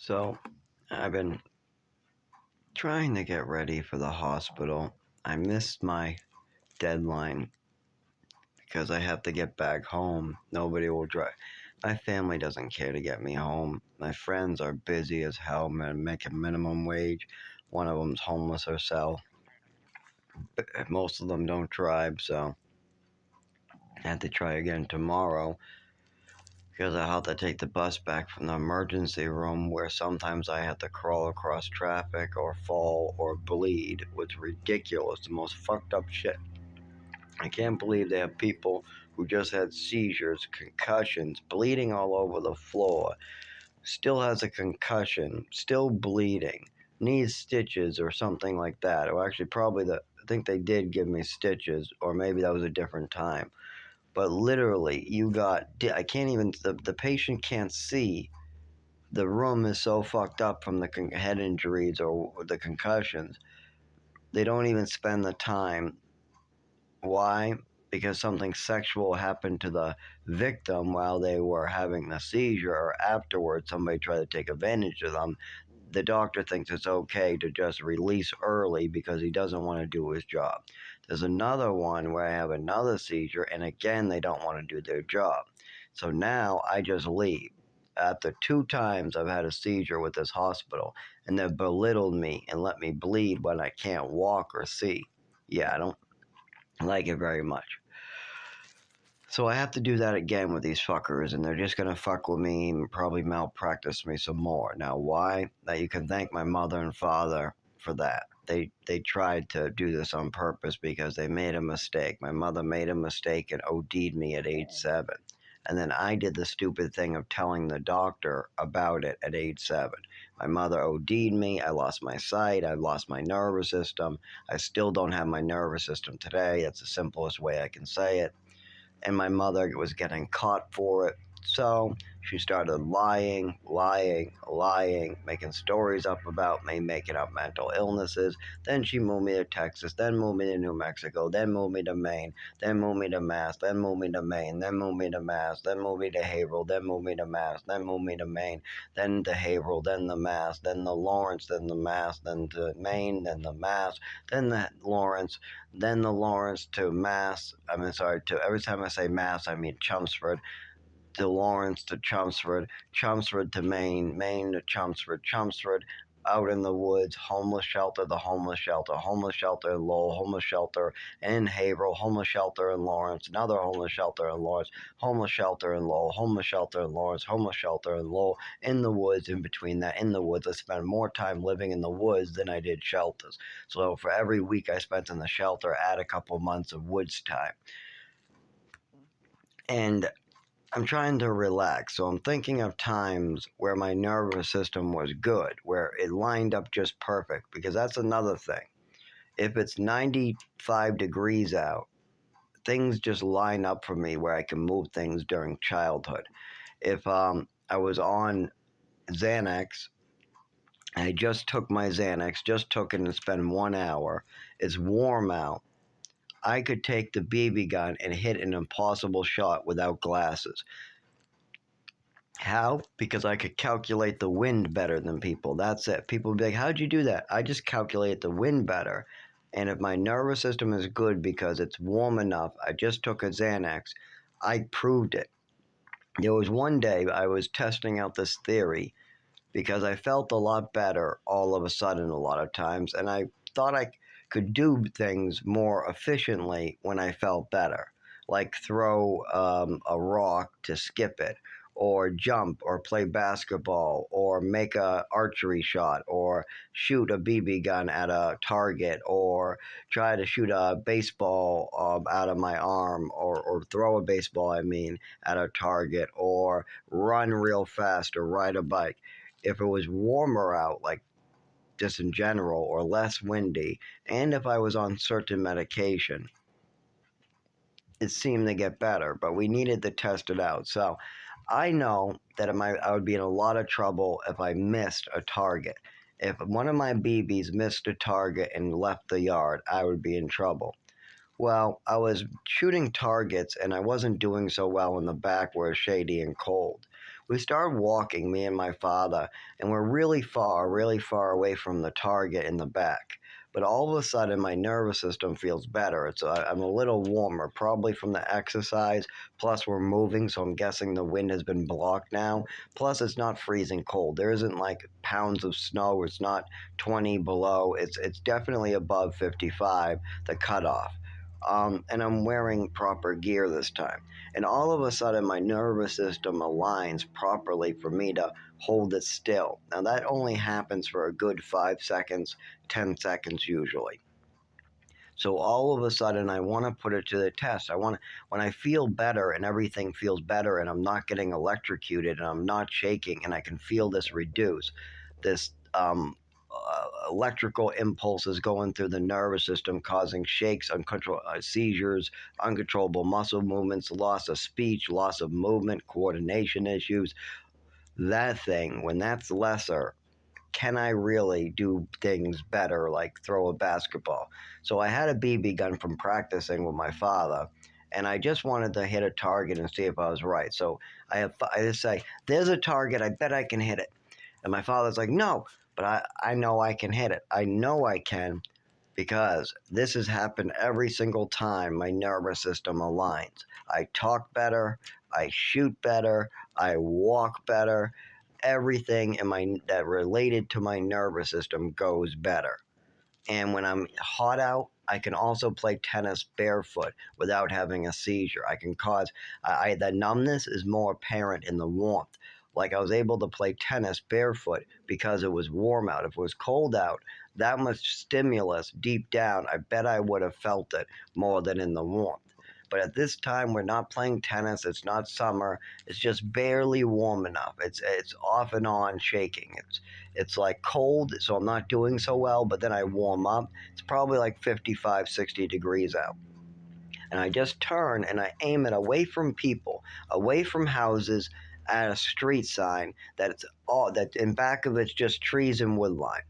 So, I've been trying to get ready for the hospital. I missed my deadline because I have to get back home. Nobody will drive. My family doesn't care to get me home. My friends are busy as hell, man, making minimum wage. One of them's homeless herself. Most of them don't drive, so I have to try again tomorrow because I have to take the bus back from the emergency room where sometimes I have to crawl across traffic or fall or bleed. It's ridiculous, the most fucked up shit. I can't believe they have people who just had seizures, concussions, bleeding all over the floor, still has a concussion, still bleeding, needs stitches or something like that. Or actually, I think they did give me stitches, or maybe that was a different time. But literally, I can't even, the patient can't see. The room is so fucked up from the head injuries or the concussions. They don't even spend the time. Why? Because something sexual happened to the victim while they were having the seizure, or afterwards somebody tried to take advantage of them. The doctor thinks it's okay to just release early because he doesn't want to do his job. There's another one where I have another seizure, and again, they don't want to do their job. So now I just leave. After 2 times I've had a seizure with this hospital, and they've belittled me and let me bleed when I can't walk or see. Yeah, I don't like it very much. So I have to do that again with these fuckers, and they're just gonna fuck with me and probably malpractice me some more. Now, why? Now you can thank my mother and father for that. They tried to do this on purpose because they made a mistake. My mother made a mistake and OD'd me at age 7. And then I did the stupid thing of telling the doctor about it at age 7. My mother OD'd me. I lost my sight. I lost my nervous system. I still don't have my nervous system today. That's the simplest way I can say it. And my mother was getting caught for it. So she started lying, making stories up about me, making up mental illnesses. Then she moved me to Texas, then moved me to New Mexico, then moved me to Maine, then moved me to Mass, then moved me to Maine, then moved me to Mass, then moved me to Haverhill, then moved me to Mass, then moved me to Maine, then to Haverhill, then the Mass, then the Lawrence, then the Mass, then to Maine, then the Mass, then the Lawrence, then the Lawrence to Mass. To every time I say Mass, I mean Chelmsford. To Lawrence to Chelmsford, Chelmsford to Maine, Maine to Chelmsford, Chelmsford out in the woods, homeless shelter, homeless shelter in Lowell, homeless shelter in Haverhill, homeless shelter in Lawrence, another homeless shelter in Lawrence, homeless shelter in Lowell, homeless shelter in Lawrence, homeless shelter in Lowell, in the woods, in between that, in the woods. I spent more time living in the woods than I did shelters. So for every week I spent in the shelter, add a couple months of woods time. And I'm trying to relax, so I'm thinking of times where my nervous system was good, where it lined up just perfect, because that's another thing. If it's 95 degrees out, things just line up for me where I can move things during childhood. If I was on Xanax, I just took my Xanax, just took it and spent 1 hour, it's warm out, I could take the BB gun and hit an impossible shot without glasses. How? Because I could calculate the wind better than people. That's it. People would be like, how'd you do that? I just calculate the wind better. And if my nervous system is good because it's warm enough, I just took a Xanax, I proved it. There was one day I was testing out this theory because I felt a lot better all of a sudden a lot of times. And I thought I could do things more efficiently when I felt better, like throw a rock to skip it, or jump, or play basketball, or make a archery shot, or shoot a BB gun at a target, or try to shoot a baseball out of my arm, or throw a baseball, at a target, or run real fast, or ride a bike. If it was warmer out, like just in general, or less windy, and if I was on certain medication, it seemed to get better, but we needed to test it out. So I know that I would be in a lot of trouble if I missed a target. If one of my BBs missed a target and left the yard, I would be in trouble. Well, I was shooting targets and I wasn't doing so well in the back where it's shady and cold. We started walking, me and my father, and we're really far away from the target in the back. But all of a sudden, my nervous system feels better. I'm a little warmer, probably from the exercise. Plus, we're moving, so I'm guessing the wind has been blocked now. Plus, it's not freezing cold. There isn't like pounds of snow. It's not 20 below. It's definitely above 55, the cutoff. And I'm wearing proper gear this time. And all of a sudden, my nervous system aligns properly for me to hold it still. Now, that only happens for a good 5 seconds, 10 seconds usually. So all of a sudden, I want to put it to the test. When I feel better and everything feels better, and I'm not getting electrocuted, and I'm not shaking, and I can feel this reduce, this electrical impulses going through the nervous system, causing shakes, seizures, uncontrollable muscle movements, loss of speech, loss of movement, coordination issues. That thing, when that's lesser, can I really do things better, like throw a basketball? So I had a BB gun from practicing with my father, and I just wanted to hit a target and see if I was right. So I just say, "There's a target. I bet I can hit it." And my father's like, "No, but I know I can hit it. I know I can because this has happened every single time my nervous system aligns. I talk better, I shoot better, I walk better. Everything in my that related to my nervous system goes better. And when I'm hot out, I can also play tennis barefoot without having a seizure. I can cause the numbness is more apparent in the warmth. Like I was able to play tennis barefoot because it was warm out. If it was cold out, that much stimulus deep down, I bet I would have felt it more than in the warmth. But at this time, we're not playing tennis. It's not summer. It's just barely warm enough. It's off and on shaking. It's like cold, so I'm not doing so well, but then I warm up. It's probably like 55, 60 degrees out. And I just turn and I aim it away from people, away from houses, at a street sign that in back of it's just trees and woodline.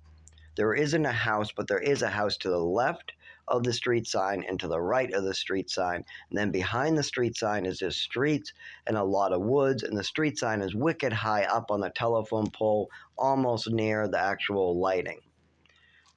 There isn't a house, but there is a house to the left of the street sign and to the right of the street sign. And then behind the street sign is just streets and a lot of woods. And the street sign is wicked high up on the telephone pole, almost near the actual lighting.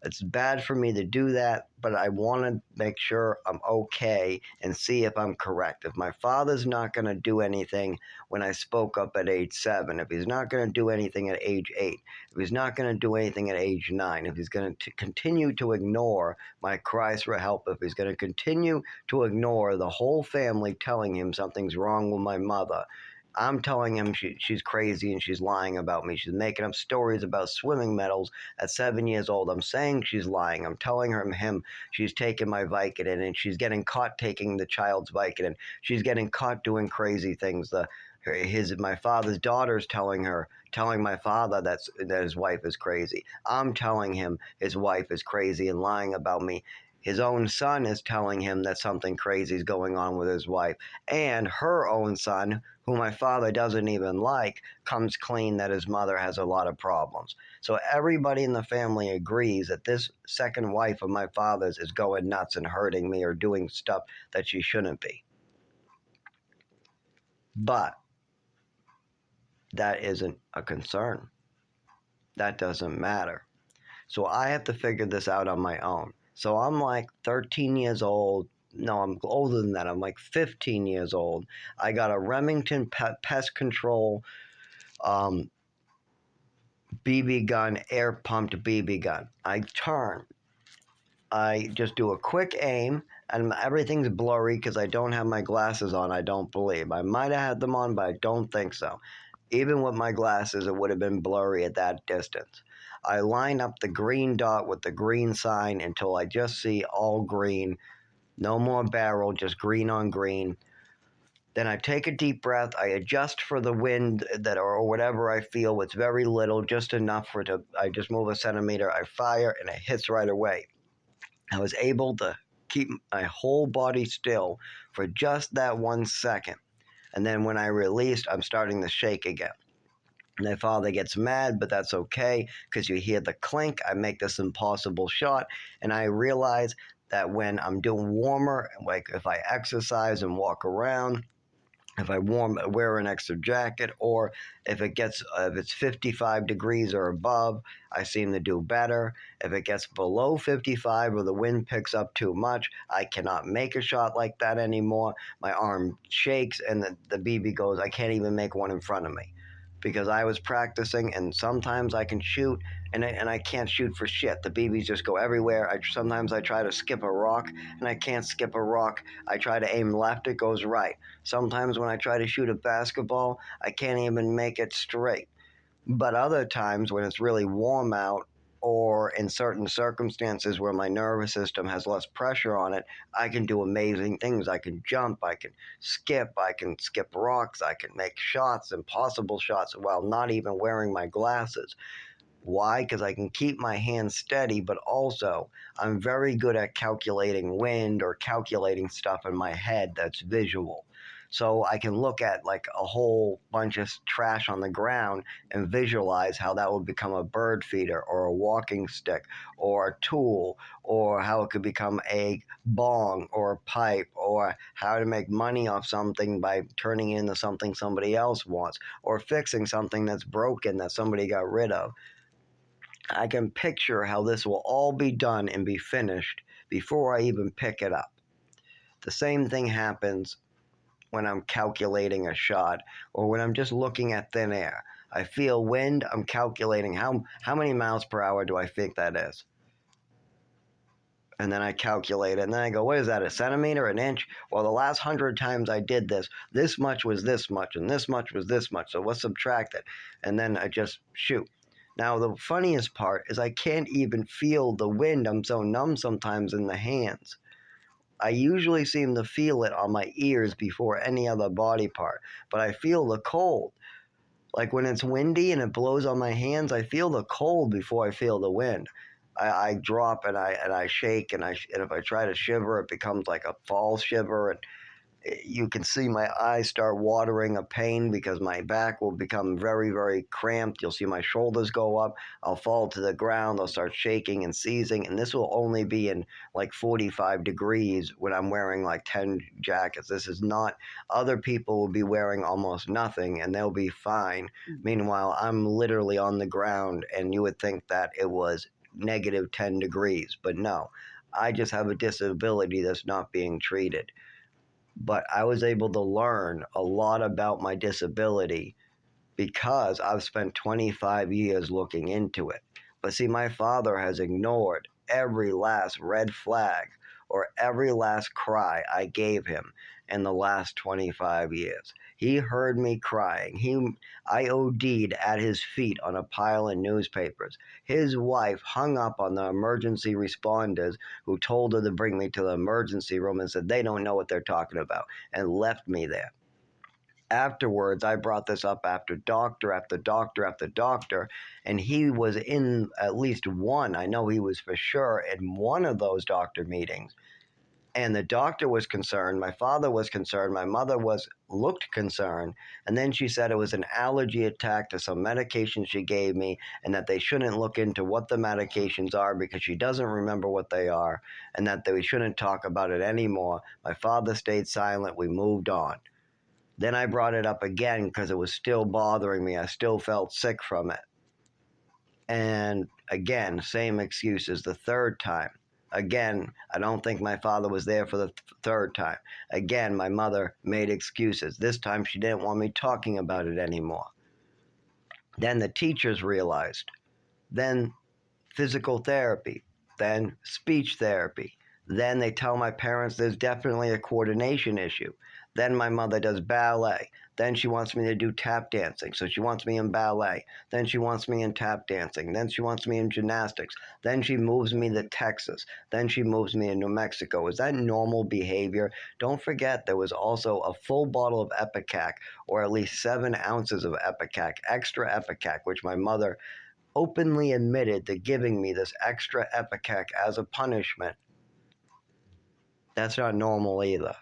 It's bad for me to do that, but I want to make sure I'm okay and see if I'm correct. If my father's not going to do anything when I spoke up at age 7, if he's not going to do anything at age 8, if he's not going to do anything at age 9, if he's going to continue to ignore my cries for help, if he's going to continue to ignore the whole family telling him something's wrong with my mother, I'm telling him she's crazy and she's lying about me. She's making up stories about swimming medals at 7 years old. I'm saying she's lying. I'm telling him she's taking my Vicodin and she's getting caught taking the child's Vicodin. She's getting caught doing crazy things. My father's daughter's telling my father that his wife is crazy. I'm telling him his wife is crazy and lying about me. His own son is telling him that something crazy is going on with his wife. And her own son, who my father doesn't even like, comes clean that his mother has a lot of problems. So everybody in the family agrees that this second wife of my father's is going nuts and hurting me or doing stuff that she shouldn't be. But that isn't a concern. That doesn't matter. So I have to figure this out on my own. So I'm like 13 years old. No, I'm older than that. I'm like 15 years old. I got a Remington pest control BB gun, air pumped BB gun. I turn. I just do a quick aim, and everything's blurry because I don't have my glasses on, I don't believe. I might have had them on, but I don't think so. Even with my glasses, it would have been blurry at that distance. I line up the green dot with the green sign until I just see all green. No more barrel, just green on green. Then I take a deep breath. I adjust for the wind or whatever I feel. It's very little, just enough for it to. I just move a centimeter. I fire, and it hits right away. I was able to keep my whole body still for just that 1 second. And then when I released, I'm starting to shake again. My father gets mad, but that's okay because you hear the clink. I make this impossible shot, and I realize that when I'm doing warmer, like if I exercise and walk around, if I wear an extra jacket, or if it's 55 degrees or above, I seem to do better. If it gets below 55 or the wind picks up too much, I cannot make a shot like that anymore. My arm shakes and the BB goes, I can't even make one in front of me. Because I was practicing, and sometimes I can shoot, and I can't shoot for shit. The BBs just go everywhere. Sometimes I try to skip a rock, and I can't skip a rock. I try to aim left, it goes right. Sometimes when I try to shoot a basketball, I can't even make it straight. But other times when it's really warm out, or in certain circumstances where my nervous system has less pressure on it, I can do amazing things. I can jump, I can skip rocks, I can make shots, impossible shots, while not even wearing my glasses. Why? Because I can keep my hands steady, but also I'm very good at calculating wind or calculating stuff in my head that's visual. So I can look at like a whole bunch of trash on the ground and visualize how that would become a bird feeder or a walking stick or a tool, or how it could become a bong or a pipe, or how to make money off something by turning it into something somebody else wants, or fixing something that's broken that somebody got rid of. I can picture how this will all be done and be finished before I even pick it up. The same thing happens when I'm calculating a shot, or when I'm just looking at thin air. I feel wind, I'm calculating how many miles per hour do I think that is? And then I calculate it, and then I go, what is that, a centimeter, an inch? Well, the last 100 times I did this much was this much, and this much was this much, so let's subtract it. And then I just shoot. Now, the funniest part is I can't even feel the wind. I'm so numb sometimes in the hands. I usually seem to feel it on my ears before any other body part, but I feel the cold. Like when it's windy and it blows on my hands, I feel the cold before I feel the wind. I drop and I shake, and if I try to shiver, it becomes like a false shiver, and you can see my eyes start watering of pain because my back will become very, very cramped. You'll see my shoulders go up. I'll fall to the ground. I'll start shaking and seizing. And this will only be in like 45 degrees when I'm wearing like 10 jackets. This is not, other people will be wearing almost nothing and they'll be fine. Meanwhile, I'm literally on the ground, and you would think that it was negative 10 degrees. But no, I just have a disability that's not being treated. But I was able to learn a lot about my disability because I've spent 25 years looking into it. But see, my father has ignored every last red flag or every last cry I gave him in the last 25 years. He heard me crying. I OD'd at his feet on a pile of newspapers. His wife hung up on the emergency responders who told her to bring me to the emergency room and said they don't know what they're talking about, and left me there. Afterwards, I brought this up after doctor after doctor after doctor, and he was in at least one. I know he was for sure in one of those doctor meetings. And the doctor was concerned, my father was concerned, my mother looked concerned, and then she said it was an allergy attack to some medication she gave me, and that they shouldn't look into what the medications are because she doesn't remember what they are, and that we shouldn't talk about it anymore. My father stayed silent. We moved on. Then I brought it up again because it was still bothering me. I still felt sick from it. And again, same excuses the third time. Again, I don't think my father was there for the third time. Again, my mother made excuses. This time she didn't want me talking about it anymore. Then the teachers realized. Then physical therapy. Then speech therapy. Then they tell my parents there's definitely a coordination issue. Then my mother does ballet. Then she wants me to do tap dancing. So she wants me in ballet. Then she wants me in tap dancing. Then she wants me in gymnastics. Then she moves me to Texas. Then she moves me in New Mexico. Is that normal behavior? Don't forget there was also a full bottle of Epicac, or at least 7 ounces of Epicac, extra Epicac, which my mother openly admitted to giving me this extra Epicac as a punishment. That's not normal either.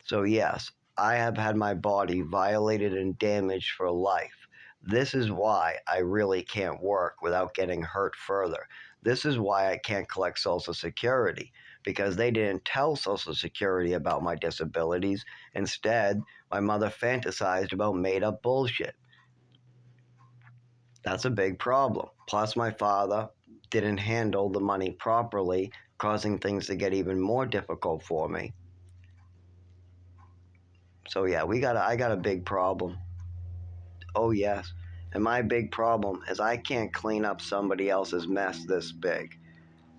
So yes, I have had my body violated and damaged for life. This is why I really can't work without getting hurt further. This is why I can't collect Social Security, because they didn't tell Social Security about my disabilities. Instead, my mother fantasized about made up bullshit. That's a big problem. Plus, my father didn't handle the money properly, causing things to get even more difficult for me. So yeah, I got a big problem. Oh yes. And my big problem is I can't clean up somebody else's mess this big.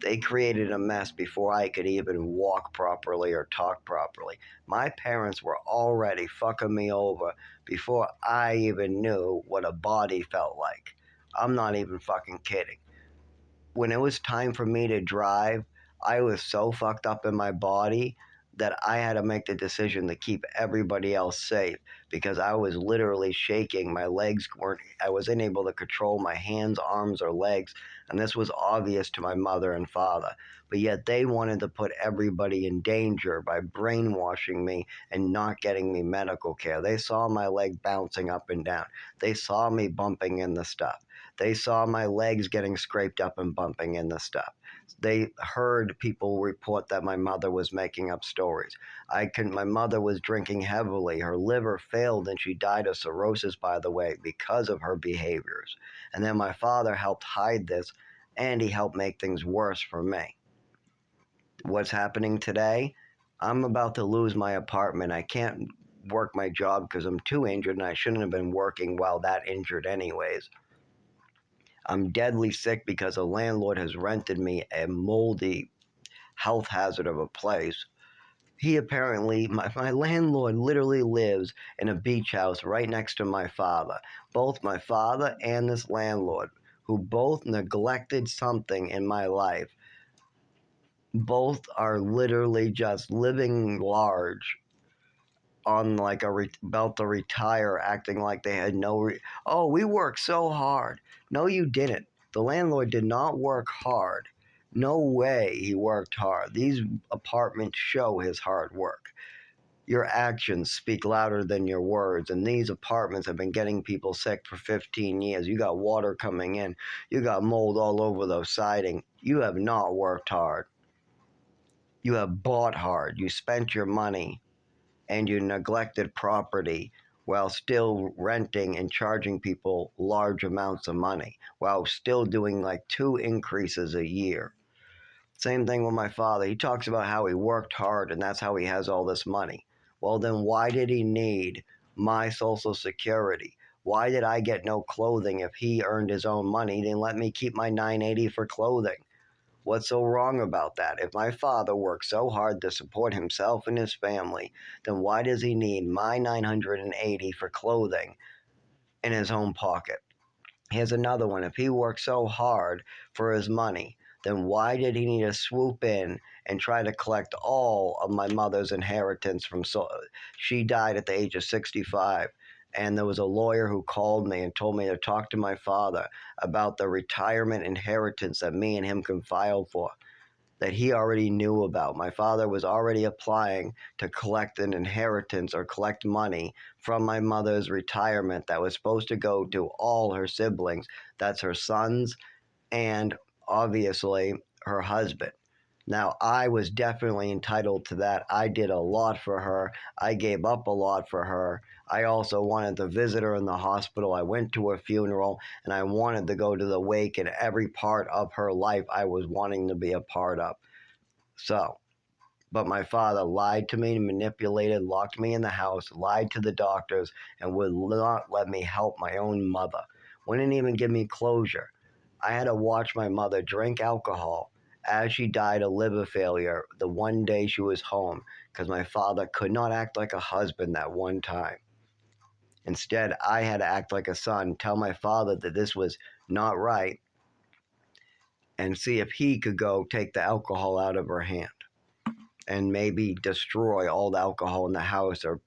They created a mess before I could even walk properly or talk properly. My parents were already fucking me over before I even knew what a body felt like. I'm not even fucking kidding. When it was time for me to drive, I was so fucked up in my body that I had to make the decision to keep everybody else safe because I was literally shaking. My legs weren't, I wasn't able to control my hands, arms, or legs. And this was obvious to my mother and father. But yet they wanted to put everybody in danger by brainwashing me and not getting me medical care. They saw my leg bouncing up and down, they saw me bumping in the stuff. They saw my legs getting scraped up and bumping into stuff. They heard people report that my mother was making up stories. My mother was drinking heavily. Her liver failed and she died of cirrhosis, by the way, because of her behaviors. And then my father helped hide this and he helped make things worse for me. What's happening today? I'm about to lose my apartment. I can't work my job because I'm too injured and I shouldn't have been working while that injured, anyways. I'm deadly sick because a landlord has rented me a moldy health hazard of a place. He apparently, my landlord literally lives in a beach house right next to my father. Both my father and this landlord, who both neglected something in my life, both are literally just living large on like about to retire, acting like they had oh, we worked so hard. No, you didn't. The landlord did not work hard. No way he worked hard. These apartments show his hard work. Your actions speak louder than your words, and these apartments have been getting people sick for 15 years. You got water coming in, you got mold all over the siding. You have not worked hard. You have bought hard. You spent your money and you neglected property while still renting and charging people large amounts of money, while still doing like 2 increases a year. Same thing with my father. He talks about how he worked hard and that's how he has all this money. Well, then why did he need my Social Security? Why did I get no clothing if he earned his own money? He didn't let me keep my 980 for clothing. What's so wrong about that? If my father worked so hard to support himself and his family, then why does he need my 980 for clothing in his own pocket? Here's another one. If he worked so hard for his money, then why did he need to swoop in and try to collect all of my mother's inheritance from she died at the age of 65, and there was a lawyer who called me and told me to talk to my father about the retirement inheritance that me and him can file for, that he already knew about. My father was already applying to collect an inheritance or collect money from my mother's retirement that was supposed to go to all her siblings. That's her sons and obviously her husband. Now, I was definitely entitled to that. I did a lot for her. I gave up a lot for her. I also wanted to visit her in the hospital. I went to her funeral and I wanted to go to the wake, and every part of her life I was wanting to be a part of. So, but my father lied to me, manipulated, locked me in the house, lied to the doctors, and would not let me help my own mother. Wouldn't even give me closure. I had to watch my mother drink alcohol as she died of liver failure the one day she was home because my father could not act like a husband that one time. Instead, I had to act like a son, tell my father that this was not right, and see if he could go take the alcohol out of her hand and maybe destroy all the alcohol in the house or